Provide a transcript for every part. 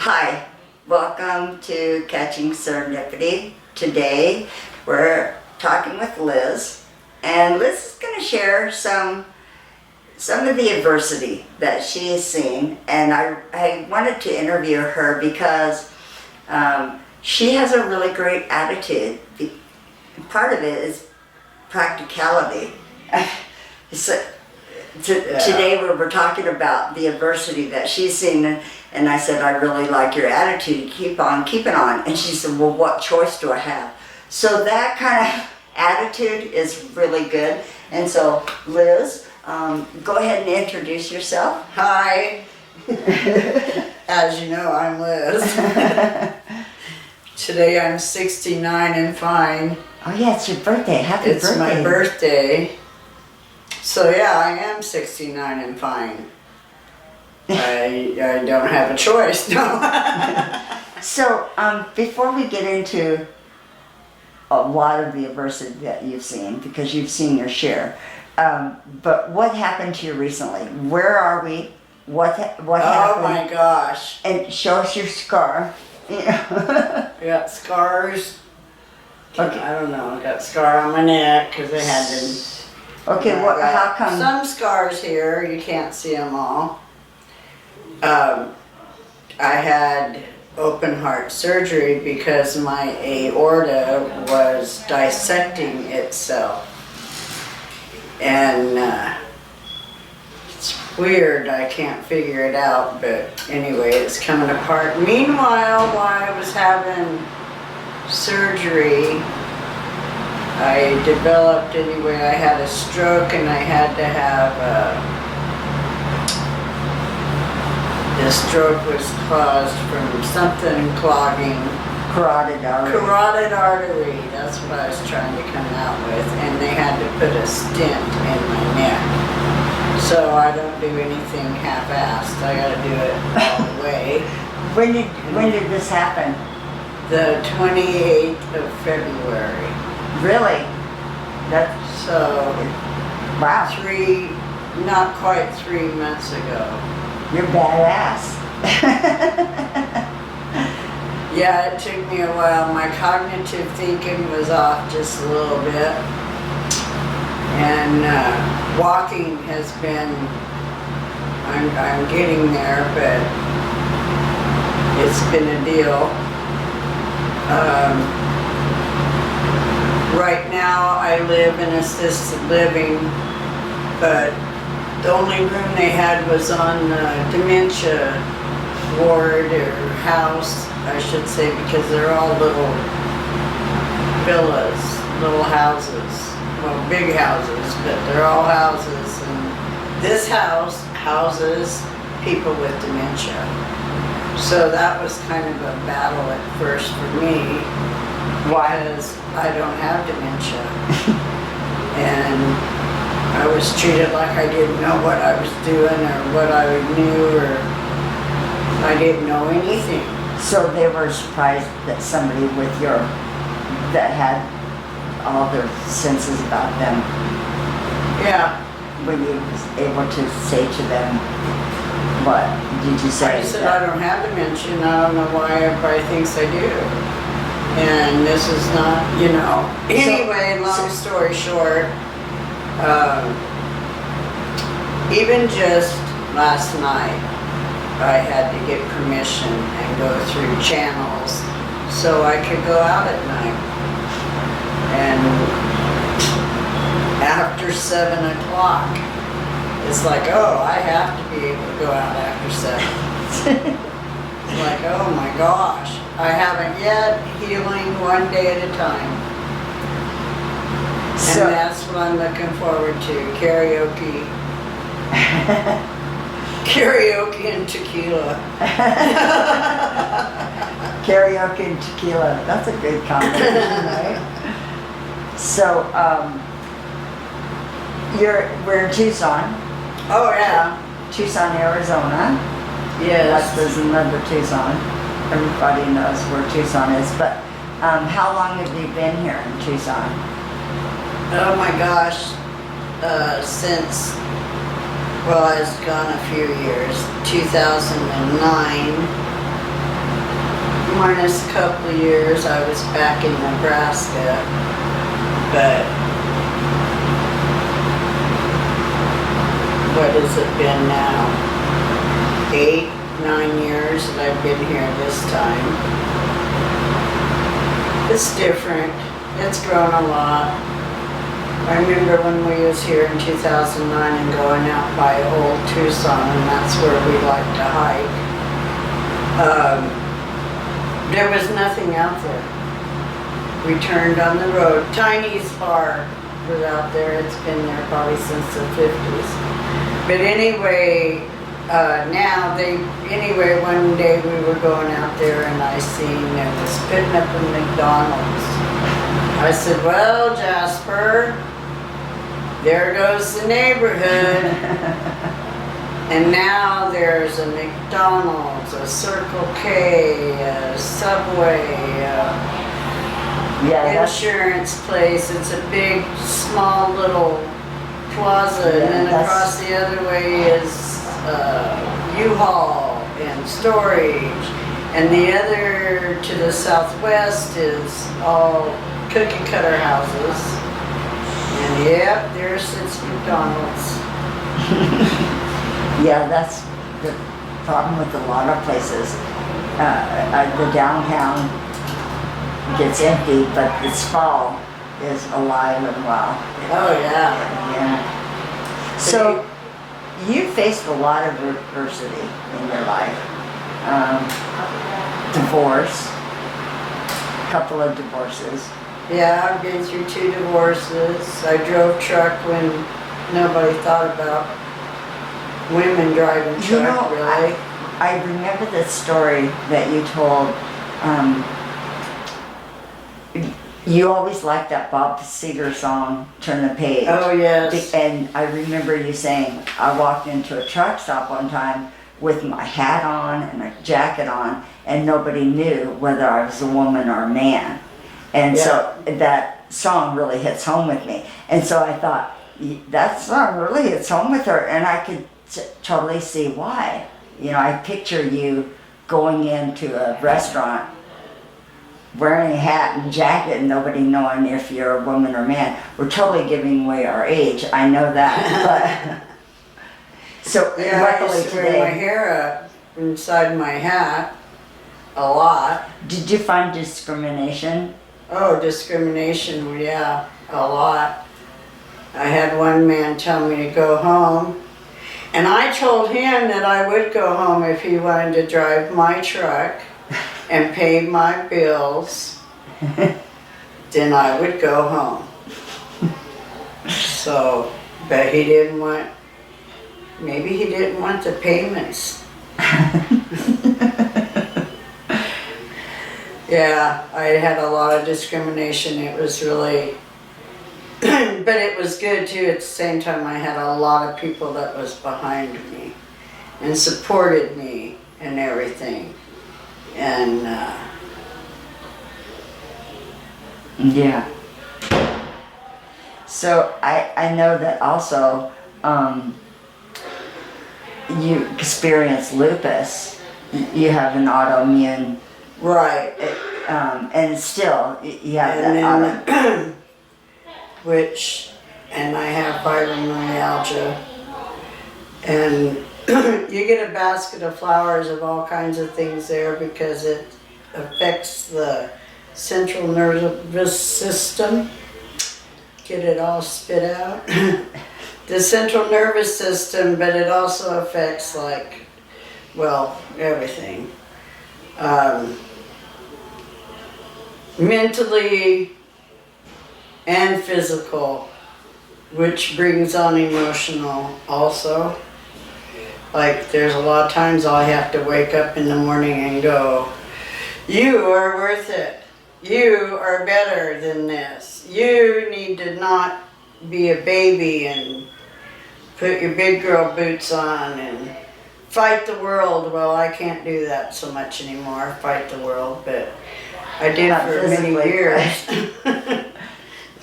Hi, welcome to Catching Serendipity. Today we're talking with Liz, and Liz is going to share some of the adversity that she has seen, and I wanted to interview her because she has a really great attitude. Part of it is practicality. Today we were talking about the adversity that she's seen, and I said, I really like your attitude, keep on keeping on. And she said, well, what choice do I have? So that kind of attitude is really good. And so Liz, go ahead and introduce yourself. Hi. As you know, I'm Liz. Today I'm 69 and fine. Oh yeah, it's your birthday. Happy birthday. It's my birthday. So yeah, I am 69 and fine. I don't have a choice, no. So before we get into a lot of the adversity that you've seen, because you've seen your share, but what happened to you recently? Where are we? What happened? Oh my gosh. And show us your scar. I got scars. Okay. I don't know, I got a scar on my neck because I had to. Okay, how come? Some scars here, you can't see them all. I had open heart surgery because my aorta was dissecting itself. And it's weird, I can't figure it out, but anyway, it's coming apart. Meanwhile, while I was having surgery, I developed anyway, I had a stroke and I had to have the stroke was caused from something clogging. Carotid artery. Carotid artery, that's what I was trying to come out with, and they had to put a stent in my neck. So I don't do anything half-assed, I gotta do it all the way. When did this happen? The 28th of February. Really? That's So, wow. not quite 3 months ago. You're badass. Yeah, it took me a while. My cognitive thinking was off just a little bit. And walking has been, I'm getting there, but it's been a deal. Right now I live in assisted living, but the only room they had was on dementia ward or house, I should say, because they're all little villas, little houses. Well, big houses, but they're all houses. And this house houses people with dementia. So that was kind of a battle at first for me. Why? Because I don't have dementia. And I was treated like I didn't know what I was doing or what I knew, or I didn't know anything. So they were surprised that somebody that had all their senses about them, Yeah. when you was able to say to them, what did you say? I said I don't have dementia and I don't know why everybody thinks I do. And this is not, you know. Anyway, long story short, even just last night, I had to get permission and go through channels so I could go out at night. And after 7 o'clock, it's like, oh, I have to be able to go out after 7. It's like, oh my gosh, I haven't yet, healing one day at a time. So, And that's what I'm looking forward to, karaoke. Karaoke and tequila. karaoke and tequila, that's a good combination, right? So, we're in Tucson. Oh yeah. Tucson, Arizona. Yes. There's another Tucson. Everybody knows where Tucson is. But how long have you been here in Tucson? Oh my gosh. Since Well, it's gone a few years. 2009, minus a couple of years, I was back in Nebraska, but what has it been now? 8, 9 years that I've been here this time. It's different. It's grown a lot. I remember when we was here in 2009 and going out by Old Tucson, and that's where we like to hike. There was nothing out there. We turned on the road. Tiny's bar was out there. It's been there probably since the 50s. But anyway, one day we were going out there and I seen it was putting up a McDonald's. I said, well, Jasper, there goes the neighborhood. And now there's a McDonald's, a Circle K, a Subway, insurance place. It's a big, small little plaza, and then across the other way is U-Haul and storage. And the other to the southwest is all cookie cutter houses. And yep, there sits McDonald's. Yeah, that's the problem with a lot of places. The downtown gets empty, but this fall is alive and well. Oh yeah. Yeah. So you faced a lot of adversity in your life. Divorce, a couple of divorces. Yeah, I've been through 2 divorces. I drove truck when nobody thought about women driving truck, really. I remember the story that you told. You always liked that Bob Seger song, Turn the Page. Oh, yes. And I remember you saying, I walked into a truck stop one time with my hat on and a jacket on, and nobody knew whether I was a woman or a man. And so that song really hits home with me. And so I thought, that song really hits home with her, and I could totally see why. You know, I picture you going into a restaurant wearing a hat and jacket and nobody knowing if you're a woman or man. We're totally giving away our age, I know that. But so yeah, luckily I used to wear today, my hair up inside my hat a lot. did you find discrimination? Oh, discrimination, yeah, a lot. I had one man tell me to go home, and I told him that I would go home if he wanted to drive my truck and pay my bills, then I would go home. So, but he didn't want, maybe he didn't want the payments. Yeah, I had a lot of discrimination. It was really, but it was good too. At the same time, I had a lot of people that was behind me and supported me and everything. And yeah. So I know that also you experience lupus. You have an autoimmune. right. And still, you have And that then, and I have fibromyalgia. And you get a basket of flowers of all kinds of things there because it affects the central nervous system. Get it all spit out. The central nervous system, but it also affects everything. Mentally and physical, which brings on emotional also. Like there's a lot of times I have to wake up in the morning and go, you are worth it. You are better than this. You need to not be a baby and put your big girl boots on and fight the world. Well, I can't do that so much anymore, fight the world, but I did for many years.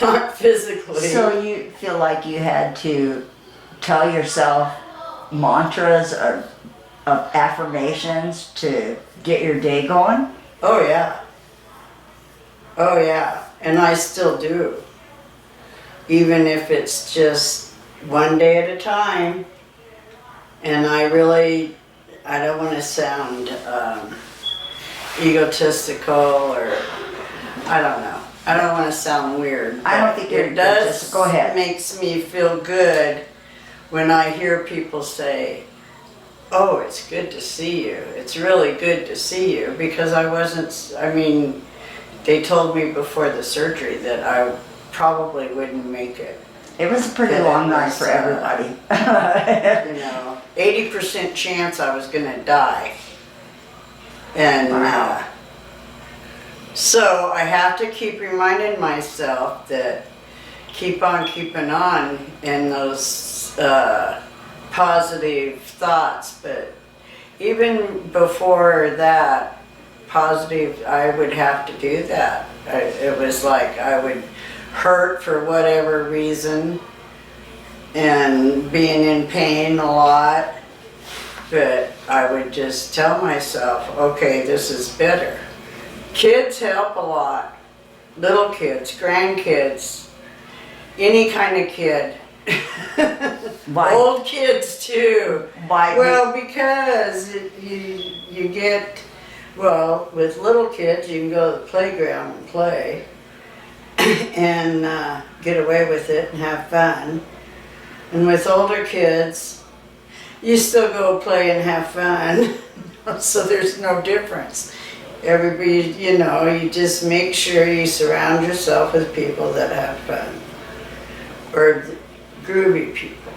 Not physically. So you feel like you had to tell yourself mantras of affirmations to get your day going? Oh yeah. Oh yeah. And I still do. Even if it's just one day at a time. And I don't want to sound egotistical or, I don't know. I don't want to sound weird. I don't think you're it does egotistic. Go ahead. Makes me feel good when I hear people say, oh, it's good to see you. It's really good to see you, because they told me before the surgery that I probably wouldn't make it. It was a pretty long night for everybody. You know, 80% chance I was gonna die. And Wow. so I have to keep reminding myself that keep on keeping on in those positive thoughts. But even before that, positive, I would have to do that. It was like I would hurt for whatever reason and being in pain a lot, but I would just tell myself, okay, this is better. Kids help a lot. Little kids, grandkids, any kind of kid. Why? Old kids too. Why? Well, because you get, well, with little kids you can go to the playground and play and get away with it and have fun. And with older kids, you still go play and have fun. So there's no difference. Everybody, you know, you just make sure you surround yourself with people that have fun. Or groovy people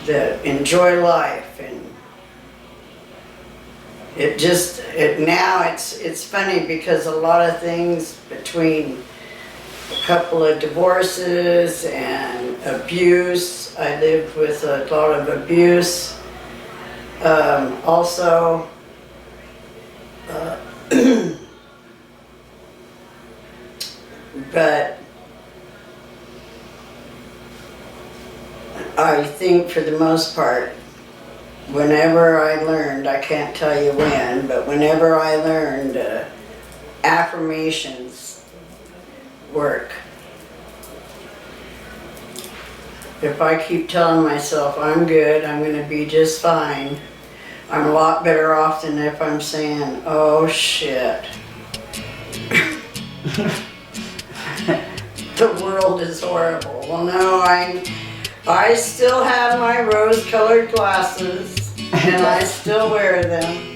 that enjoy life. And now it's funny because a lot of things between a couple of divorces and abuse, I lived with a lot of abuse. Also, but I think for the most part, whenever I learned, I can't tell you when, but whenever I learned affirmations work. If I keep telling myself I'm good, I'm going to be just fine, I'm a lot better off than if I'm saying, oh shit. The world is horrible. Well, no, I still have my rose-colored glasses, and I still wear them.